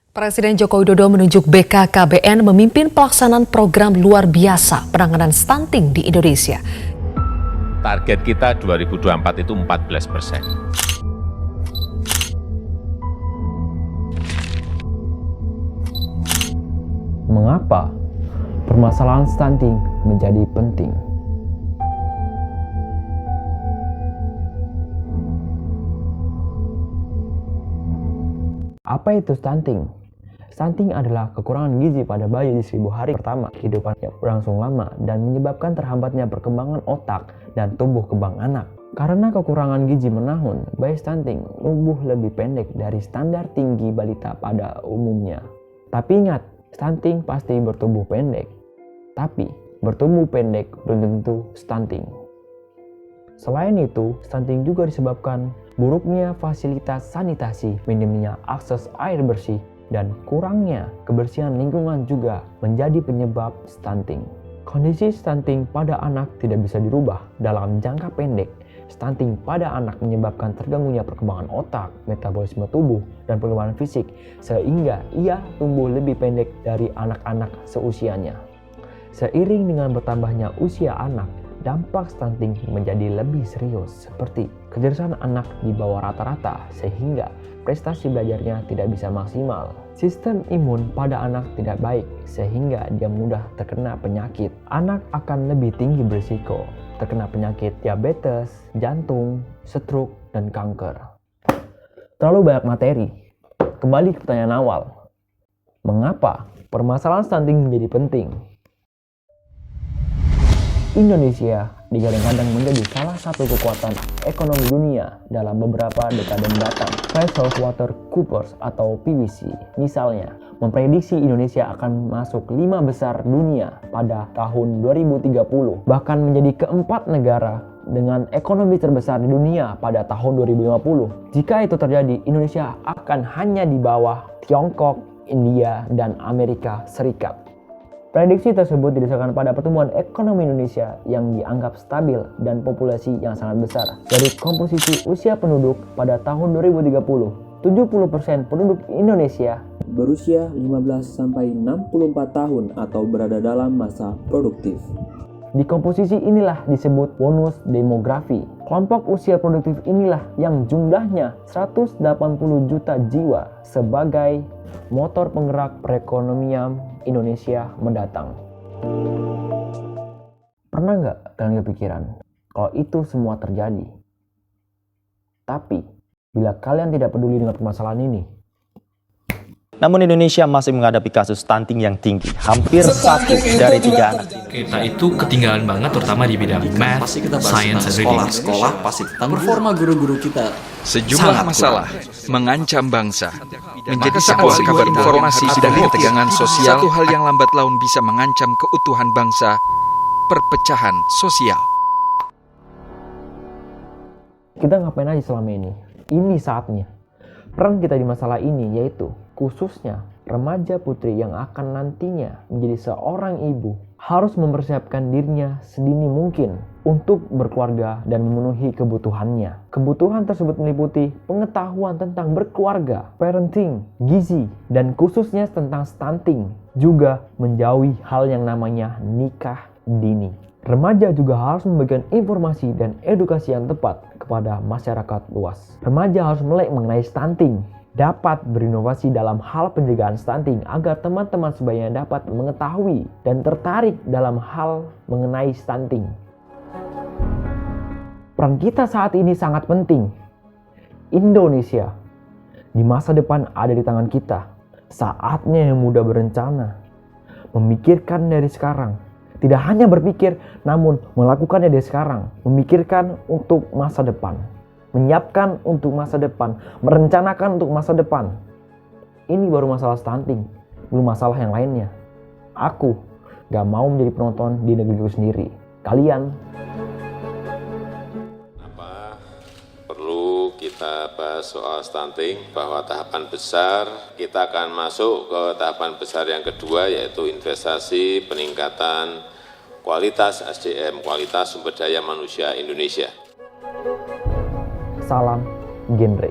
Presiden Joko Widodo menunjuk BKKBN memimpin pelaksanaan program luar biasa penanganan stunting di Indonesia. Target kita 2024 itu 14%. Mengapa permasalahan stunting menjadi penting? Apa itu stunting? Stunting adalah kekurangan gizi pada bayi di 1000 hari pertama kehidupannya berlangsung lama dan menyebabkan terhambatnya perkembangan otak dan tumbuh kembang anak. Karena kekurangan gizi menahun, bayi stunting tumbuh lebih pendek dari standar tinggi balita pada umumnya. Tapi ingat, stunting pasti bertumbuh pendek. Tapi bertumbuh pendek belum tentu stunting. Selain itu, stunting juga disebabkan buruknya fasilitas sanitasi, minimnya akses air bersih, dan kurangnya kebersihan lingkungan juga menjadi penyebab stunting. Kondisi stunting pada anak tidak bisa dirubah dalam jangka pendek. Stunting pada anak menyebabkan terganggunya perkembangan otak, metabolisme tubuh, dan perkembangan fisik, sehingga ia tumbuh lebih pendek dari anak-anak seusianya. Seiring dengan bertambahnya usia anak, dampak stunting menjadi lebih serius, seperti kecerdasan anak di bawah rata-rata sehingga prestasi belajarnya tidak bisa maksimal. Sistem imun pada anak tidak baik sehingga dia mudah terkena penyakit. Anak akan lebih tinggi berisiko terkena penyakit diabetes, jantung, stroke, dan kanker. Terlalu banyak materi. Kembali ke pertanyaan awal. Mengapa permasalahan stunting menjadi penting? Indonesia digadang-gadang menjadi salah satu kekuatan ekonomi dunia dalam beberapa dekade mendatang. PricewaterhouseCoopers atau PwC misalnya memprediksi Indonesia akan masuk 5 besar dunia pada tahun 2030, bahkan menjadi keempat negara dengan ekonomi terbesar di dunia pada tahun 2050. Jika itu terjadi, Indonesia akan hanya di bawah Tiongkok, India, dan Amerika Serikat. Prediksi tersebut didasarkan pada pertumbuhan ekonomi Indonesia yang dianggap stabil dan populasi yang sangat besar. Dari komposisi usia penduduk pada tahun 2030, 70% penduduk Indonesia berusia 15-64 tahun atau berada dalam masa produktif. Di komposisi inilah disebut bonus demografi. Kelompok usia produktif inilah yang jumlahnya 180 juta jiwa sebagai motor penggerak perekonomian Indonesia mendatang. Pernah nggak kalian kepikiran kalau itu semua terjadi? Tapi, bila kalian tidak peduli dengan permasalahan ini, namun Indonesia masih menghadapi kasus stunting yang tinggi. Hampir 1 dari 3 anak kita itu ketinggalan banget, terutama di bidang math, science, dan reading. Sekolah pasti tentang performa guru-guru kita. Sejumlah masalah mengancam bangsa. Menjadi sebuah kabar informasi dari ketegangan sosial, satu hal yang lambat laun bisa mengancam keutuhan bangsa, perpecahan sosial. kita ngapain aja selama ini? Ini saatnya. Peran kita di masalah ini yaitu khususnya remaja putri yang akan nantinya menjadi seorang ibu harus mempersiapkan dirinya sedini mungkin untuk berkeluarga dan memenuhi kebutuhannya. Kebutuhan tersebut meliputi pengetahuan tentang berkeluarga, parenting, gizi, dan khususnya tentang stunting, juga menjauhi hal yang namanya nikah dini. Remaja juga harus membagikan informasi dan edukasi yang tepat kepada masyarakat luas. Remaja harus melek mengenai stunting, dapat berinovasi dalam hal pencegahan stunting agar teman-teman sebayanya dapat mengetahui dan tertarik dalam hal mengenai stunting. Peran kita saat ini sangat penting. Indonesia di masa depan ada di tangan kita. Saatnya yang muda berencana, memikirkan dari sekarang. Tidak hanya berpikir, namun melakukannya dari sekarang. Memikirkan untuk masa depan. Menyiapkan untuk masa depan, merencanakan untuk masa depan. Ini baru masalah stunting, belum masalah yang lainnya. Aku gak mau menjadi penonton di negeriku sendiri. Kalian? Kenapa perlu kita bahas soal stunting, bahwa tahapan besar kita akan masuk ke tahapan besar yang kedua, yaitu investasi peningkatan kualitas SDM, kualitas sumber daya manusia Indonesia. Salam genre.